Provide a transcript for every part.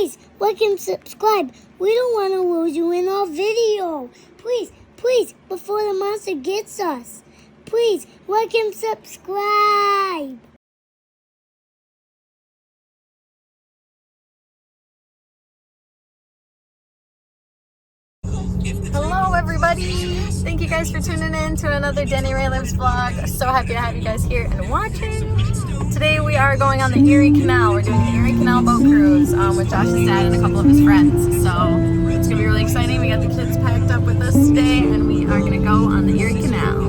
please like and subscribe. We don't want to lose you in our video. Please, before the monster gets us. Please like and subscribe. Hello everybody! Thank you guys for tuning in to another Denny Ray Lives vlog. So happy to have you guys here and watching. Today we are going on the Erie Canal. We're doing the Erie Canal boat cruise with Josh's dad and a couple of his friends. So it's going to be really exciting. We got the kids packed up with us today and we are going to go on the Erie Canal.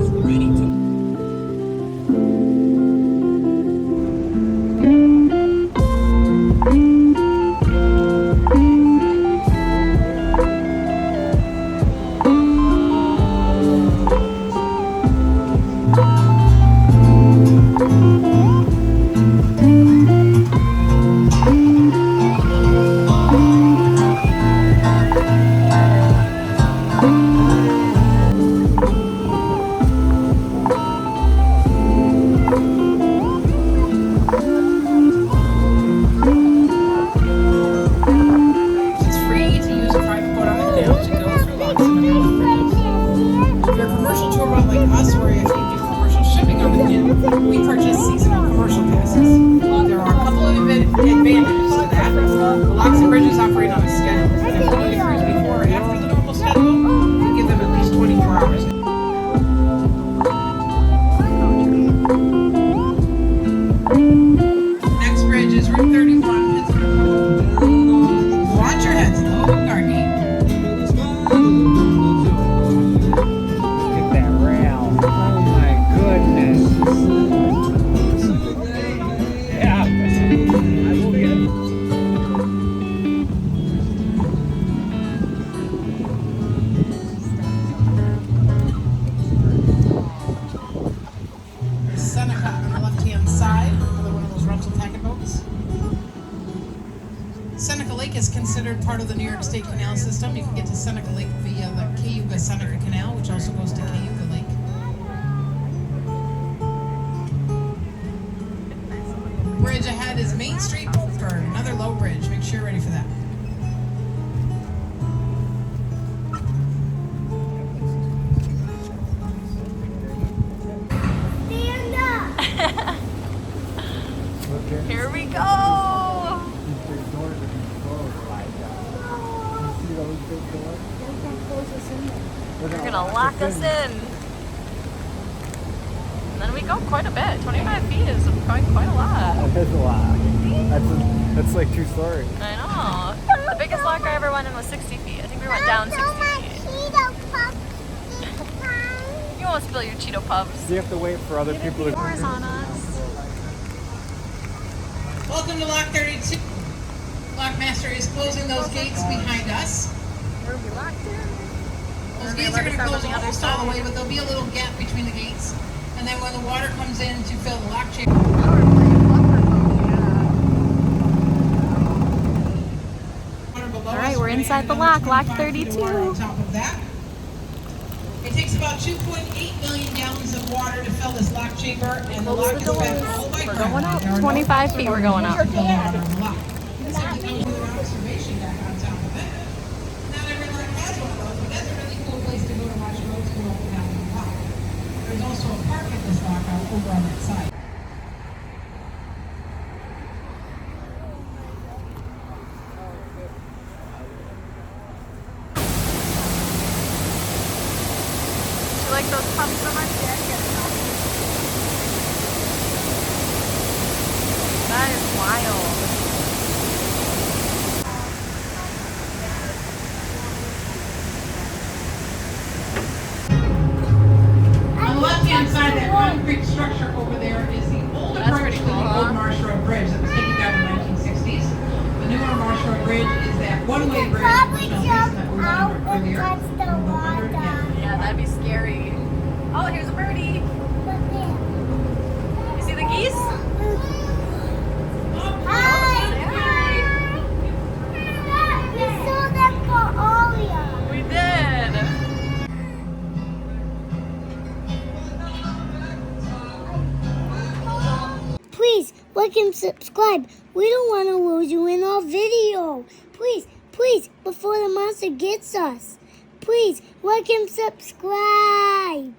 We purchase seasonal commercial passes. There are a couple of advantages to that. The locks and bridges operate on a schedule. If you want to cruise before or after the normal schedule, we give them at least 24 hours. Next bridge is Route 31, Pittsburgh. Watch your heads, low guard gate. Seneca on the left-hand side, another one of those rental packet boats. Seneca Lake is considered part of the New York State Canal System. You can get to Seneca Lake via the Cayuga-Seneca Canal, which also goes to Cayuga Lake. Bridge ahead is Main Street Boatford, another low bridge. Make sure you're ready for that. Here we go! They're gonna lock us in. And then we go quite a bit. 25 feet is quite a lot. That is a lot. That's like 2 stories. I know. The biggest lock I ever went in was 60 feet. I think we went down 60 feet. You won't spill your Cheeto Puffs. You have to wait for other people to More is on us. Welcome to Lock 32. Lockmaster is closing those gates behind us. We'll be locked in. Those gates are going to close almost all the way, but there'll be a little gap between the gates. And then when the water comes in to fill the lock chamber. All right, we're inside the lock, Lock 32. On top of that. It takes about 2.8 million gallons of water to fill this lock chamber, and the lock is backed all the way We're going up. 25 feet we're going up. Observation deck on top of it. Not every lock has one of those, but that's a really cool place to go to watch boats go up and down the lock. There's also a park at this lock over on that side. You like those puffs so much? Yeah, I get it. That is wild. On the left-hand side, that concrete structure over there is the old approach to the old Marsh Road Bridge that was taken down in the 1960s. The newer Marsh Road Bridge is that one-way bridge that we went over earlier. Yeah, that'd be scary. Oh, here's a birdie. You see the geese? We did. Please like and subscribe. We don't want to lose you in our video. Please, please, before the monster gets us. Please, like and subscribe.